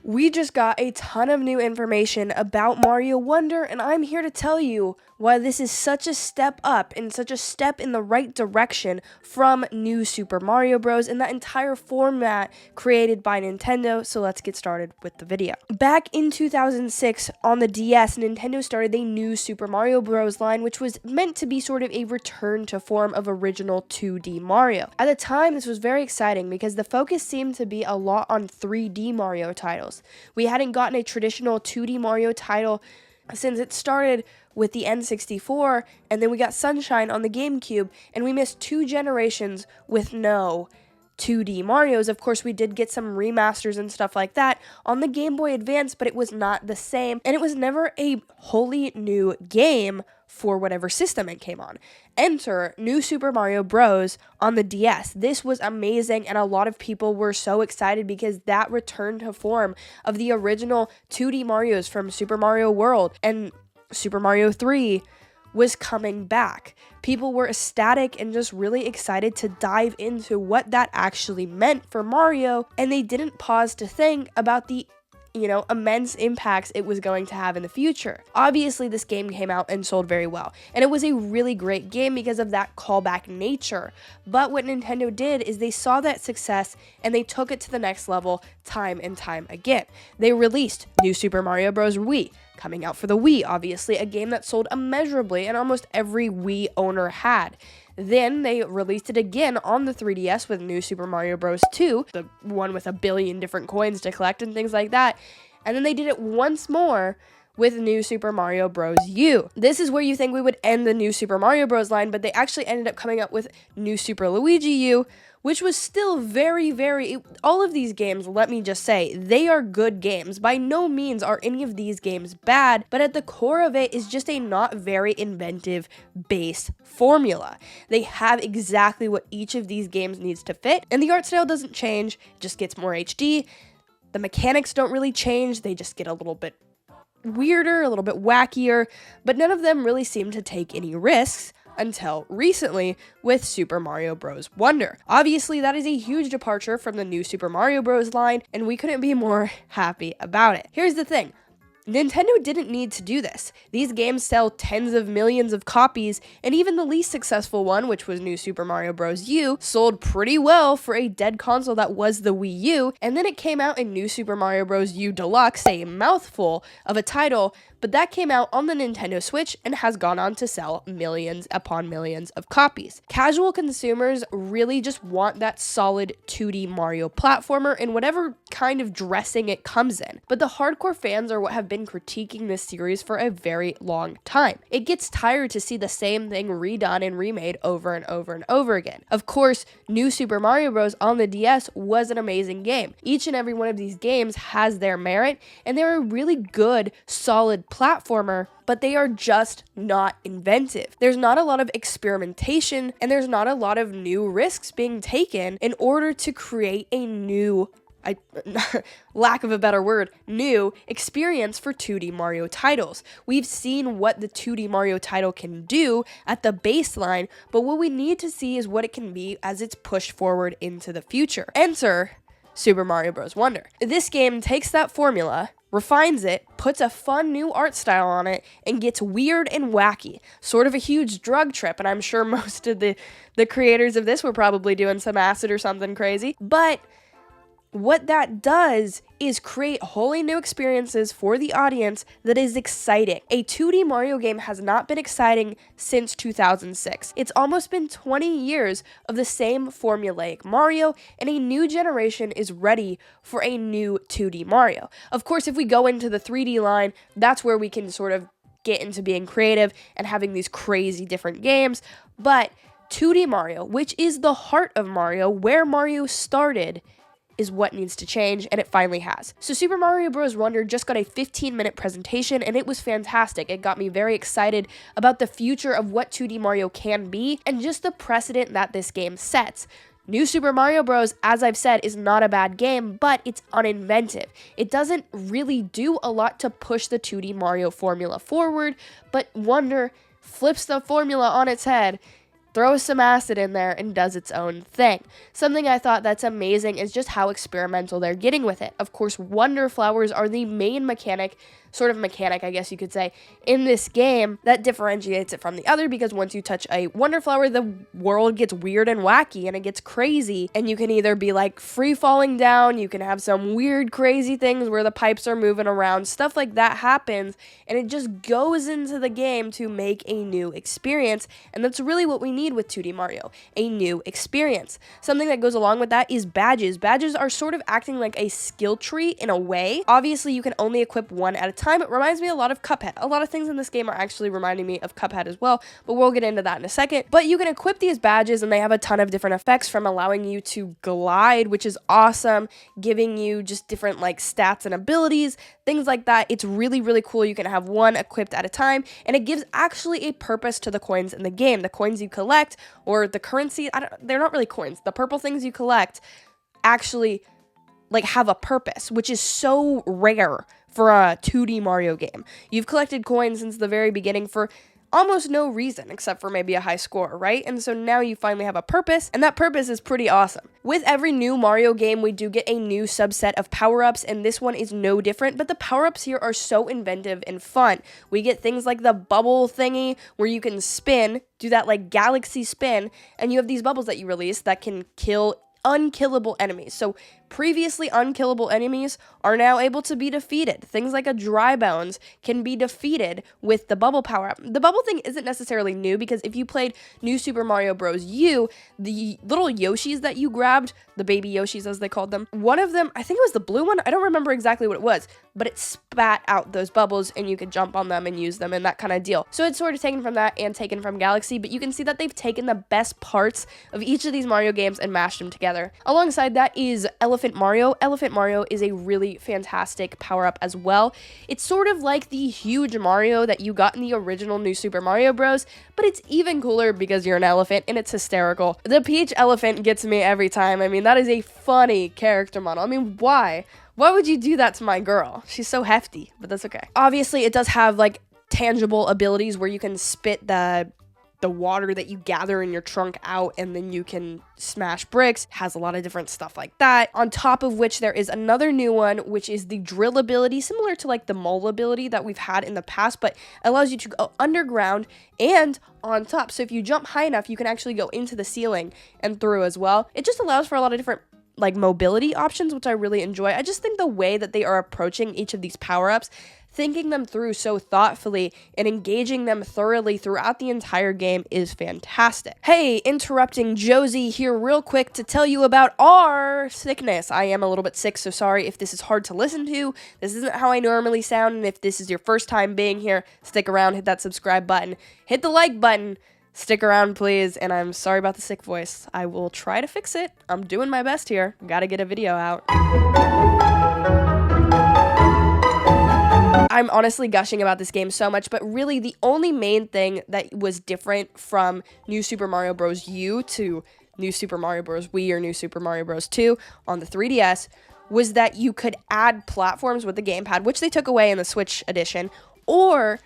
We just got a ton of new information about Mario Wonder, and I'm here to tell you why this is such a step up and such a step in the right direction from New Super Mario Bros. And that entire format created by Nintendo. So let's get started with the video. Back in 2006 on the DS, Nintendo started the New Super Mario Bros. Line, which was meant to be sort of a return to form of original 2D Mario. At the time, this was very exciting because the focus seemed to be a lot on 3D Mario titles. We hadn't gotten a traditional 2D Mario title since it started with the N64, and then we got Sunshine on the GameCube, and we missed 2 generations with no 2D Marios. Of course, we did get some remasters and stuff like that on the Game Boy Advance, but it was not the same, and it was never a wholly new game for whatever system it came on. Enter New Super Mario Bros. On the DS. This was amazing, and a lot of people were so excited because that returned to form of the original 2D Marios from Super Mario World, and Super Mario 3 was coming back. People were ecstatic and just really excited to dive into what that actually meant for Mario, and they didn't pause to think about the immense impacts it was going to have in the future. Obviously, this game came out and sold very well, and it was a really great game because of that callback nature. But what Nintendo did is they saw that success and they took it to the next level time and time again. They released New Super Mario Bros. Wii, coming out for the Wii, obviously, a game that sold immeasurably and almost every Wii owner had. Then they released it again on the 3DS with New Super Mario Bros. 2, the one with 1 billion different coins to collect and things like that. And then they did it once more with New Super Mario Bros. U. This is where you think we would end the New Super Mario Bros. Line, but they actually ended up coming up with New Super Luigi U, which was still all of these games, let me just say, they are good games. By no means are any of these games bad, but at the core of it is just a not very inventive base formula. They have exactly what each of these games needs to fit, and the art style doesn't change, it just gets more HD. The mechanics don't really change, they just get a little bit weirder, a little bit wackier, but none of them really seem to take any risks until recently with Super Mario Bros. Wonder. Obviously, that is a huge departure from the New Super Mario Bros. Line, and we couldn't be more happy about it. Here's the thing. Nintendo didn't need to do this. These games sell tens of millions of copies, and even the least successful one, which was New Super Mario Bros. U, sold pretty well for a dead console that was the Wii U, and then it came out in New Super Mario Bros. U Deluxe, a mouthful of a title, but that came out on the Nintendo Switch and has gone on to sell millions upon millions of copies. Casual consumers really just want that solid 2D Mario platformer in whatever kind of dressing it comes in, but the hardcore fans are what have been critiquing this series for a very long time. It gets tired to see the same thing redone and remade over and over and over again. Of course, New Super Mario Bros. On the DS was an amazing game. Each and every one of these games has their merit, and they're a really good, solid platformer, but they are just not inventive. There's not a lot of experimentation, and there's not a lot of new risks being taken in order to create a new lack of a better word, new experience for 2D Mario titles. We've seen what the 2D Mario title can do at the baseline, but what we need to see is what it can be as it's pushed forward into the future. Enter Super Mario Bros. Wonder. This game takes that formula, refines it, puts a fun new art style on it, and gets weird and wacky. Sort of a huge drug trip, and I'm sure most of the creators of this were probably doing some acid or something crazy, but what that does is create wholly new experiences for the audience that is exciting. A 2D Mario game has not been exciting since 2006. It's almost been 20 years of the same formulaic Mario, and a new generation is ready for a new 2D Mario. Of course, if we go into the 3D line, that's where we can sort of get into being creative and having these crazy different games, but 2D Mario, which is the heart of Mario, where Mario started, is what needs to change, and it finally has. So Super Mario Bros. Wonder just got a 15-minute presentation, and it was fantastic. It got me very excited about the future of what 2D Mario can be, and just the precedent that this game sets. New Super Mario Bros., as I've said, is not a bad game, but it's uninventive. It doesn't really do a lot to push the 2D Mario formula forward, but Wonder flips the formula on its head throws some acid in there and does its own thing. Something I thought that's amazing is just how experimental they're getting with it. Of course, Wonder Flowers are the main mechanic, I guess you could say, in this game that differentiates it from the other, because once you touch a Wonder Flower, the world gets weird and wacky and it gets crazy, and you can either be like free falling down, you can have some weird crazy things where the pipes are moving around, stuff like that happens, and it just goes into the game to make a new experience, and that's really what we need with 2D Mario, a new experience. Something that goes along with that is badges. Badges are sort of acting like a skill tree in a way. Obviously, you can only equip one at a time. It reminds me a lot of Cuphead. A lot of things in this game are actually reminding me of Cuphead as well, but we'll get into that in a second. But you can equip these badges and they have a ton of different effects, from allowing you to glide, which is awesome, giving you just different like stats and abilities, things like that. It's really, really cool. You can have one equipped at a time, and it gives actually a purpose to the coins in the game. The coins you collect, or the currency, they're not really coins. The purple things you collect actually like have a purpose, which is so rare for a 2D Mario game. You've collected coins since the very beginning for almost no reason, except for maybe a high score, right? And so now you finally have a purpose, and that purpose is pretty awesome. With every new Mario game, we do get a new subset of power-ups, and this one is no different, but the power-ups here are so inventive and fun. We get things like the bubble thingy, where you can spin, do that like galaxy spin, and you have these bubbles that you release that can kill unkillable enemies. So previously unkillable enemies are now able to be defeated. Things like a Dry Bones can be defeated with the bubble power-up. The bubble thing isn't necessarily new, because if you played New Super Mario Bros. U, the little Yoshis that you grabbed, the baby Yoshis as they called them, one of them, I think it was the blue one, I don't remember exactly what it was, but it spat out those bubbles and you could jump on them and use them and that kind of deal. So it's sort of taken from that and taken from Galaxy, but you can see that they've taken the best parts of each of these Mario games and mashed them together. Alongside that is Elephant Mario. Elephant Mario is a really fantastic power-up as well. It's sort of like the huge Mario that you got in the original New Super Mario Bros., but it's even cooler because you're an elephant and it's hysterical. The Peach elephant gets me every time. I mean, that is a funny character model. I mean, why? Why would you do that to my girl? She's so hefty, but that's okay. Obviously, it does have like tangible abilities where you can spit the water that you gather in your trunk out, and then you can smash bricks. Has a lot of different stuff like that. On top of which, there is another new one, which is the drill ability, similar to like the mole ability that we've had in the past, but allows you to go underground and on top. So if you jump high enough, you can actually go into the ceiling and through as well. It just allows for a lot of different like mobility options, which I really enjoy. I just think the way that they are approaching each of these power-ups, thinking them through so thoughtfully and engaging them thoroughly throughout the entire game, is fantastic. Hey, interrupting Josie here real quick to tell you about our sickness. I am a little bit sick, so sorry if this is hard to listen to. This isn't how I normally sound, and if this is your first time being here, stick around, hit that subscribe button, hit the like button, stick around please, and I'm sorry about the sick voice. I will try to fix it. I'm doing my best here. Gotta get a video out. I'm honestly gushing about this game so much, but really the only main thing that was different from New Super Mario Bros. U to New Super Mario Bros. Wii or New Super Mario Bros. 2 on the 3DS was that you could add platforms with the gamepad, which they took away in the Switch edition, or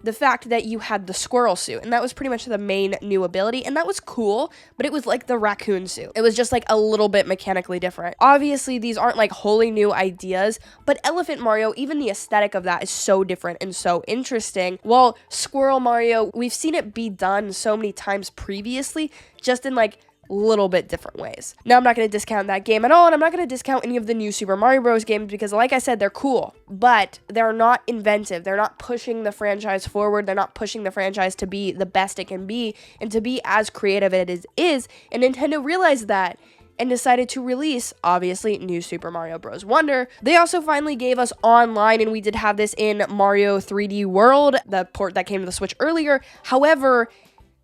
the fact that you had the squirrel suit, and that was pretty much the main new ability, and that was cool, but it was like the raccoon suit. It was just like a little bit mechanically different. Obviously, these aren't like wholly new ideas, but Elephant Mario, even the aesthetic of that is so different and so interesting. While Squirrel Mario, we've seen it be done so many times previously, just in like little bit different ways. Now, I'm not going to discount that game at all, and I'm not going to discount any of the new Super Mario Bros. Games because, like I said, they're cool, but they're not inventive. They're not pushing the franchise forward. They're not pushing the franchise to be the best it can be and to be as creative as it is, and Nintendo realized that and decided to release, obviously, New Super Mario Bros. Wonder. They also finally gave us online, and we did have this in Mario 3D World, the port that came to the Switch earlier. However,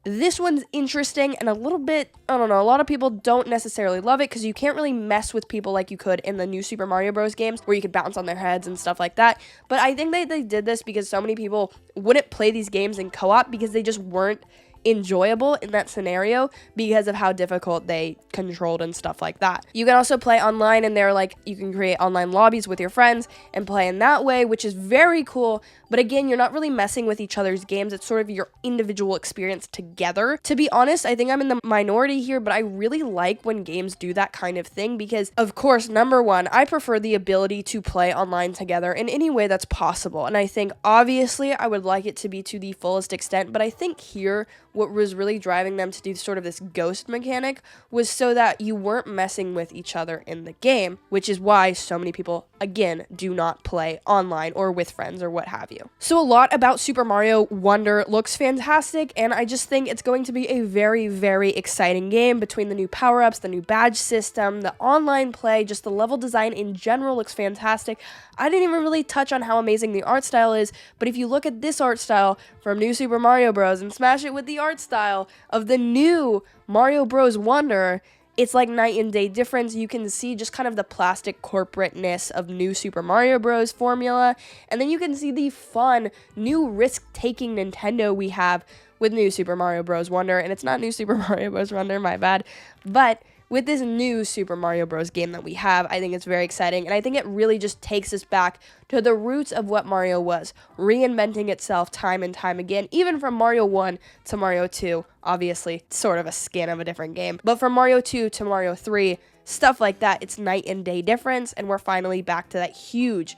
this one's interesting and a little bit, I don't know, a lot of people don't necessarily love it because you can't really mess with people like you could in the New Super Mario Bros. Games where you could bounce on their heads and stuff like that. But I think they did this because so many people wouldn't play these games in co-op because they just weren't enjoyable in that scenario because of how difficult they controlled and stuff like that. You can also play online, and they're like, you can create online lobbies with your friends and play in that way, which is very cool. But again, you're not really messing with each other's games. It's sort of your individual experience together. To be honest, I think I'm in the minority here, but I really like when games do that kind of thing because, of course, number one, I prefer the ability to play online together in any way that's possible. And I think, obviously, I would like it to be to the fullest extent, but I think here, what was really driving them to do sort of this ghost mechanic was so that you weren't messing with each other in the game, which is why so many people, again, do not play online or with friends or what have you. So a lot about Super Mario Wonder looks fantastic, and I just think it's going to be a very, very exciting game between the new power-ups, the new badge system, the online play, just the level design in general looks fantastic. I didn't even really touch on how amazing the art style is, but if you look at this art style from New Super Mario Bros. And smash it with the art style of the new Mario Bros. Wonder, it's like night and day difference. You can see just kind of the plastic corporateness of New Super Mario Bros. Formula, and then you can see the fun, new risk-taking Nintendo we have with New Super Mario Bros. Wonder, and it's not New Super Mario Bros. Wonder, my bad, but with this new Super Mario Bros. Game that we have, I think it's very exciting, and I think it really just takes us back to the roots of what Mario was, reinventing itself time and time again, even from Mario 1 to Mario 2, obviously, sort of a skin of a different game, but from Mario 2 to Mario 3, stuff like that, it's night and day difference, and we're finally back to that huge,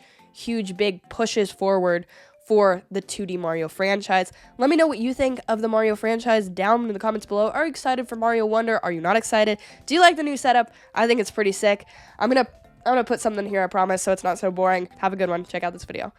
big pushes forward for the 2D Mario franchise. Let me know what you think of the Mario franchise down in the comments below. Are you excited for Mario Wonder? Are you not excited? Do you like the new setup? I think it's pretty sick. I'm gonna put something here, I promise, so it's not so boring. Have a good one. Check out this video.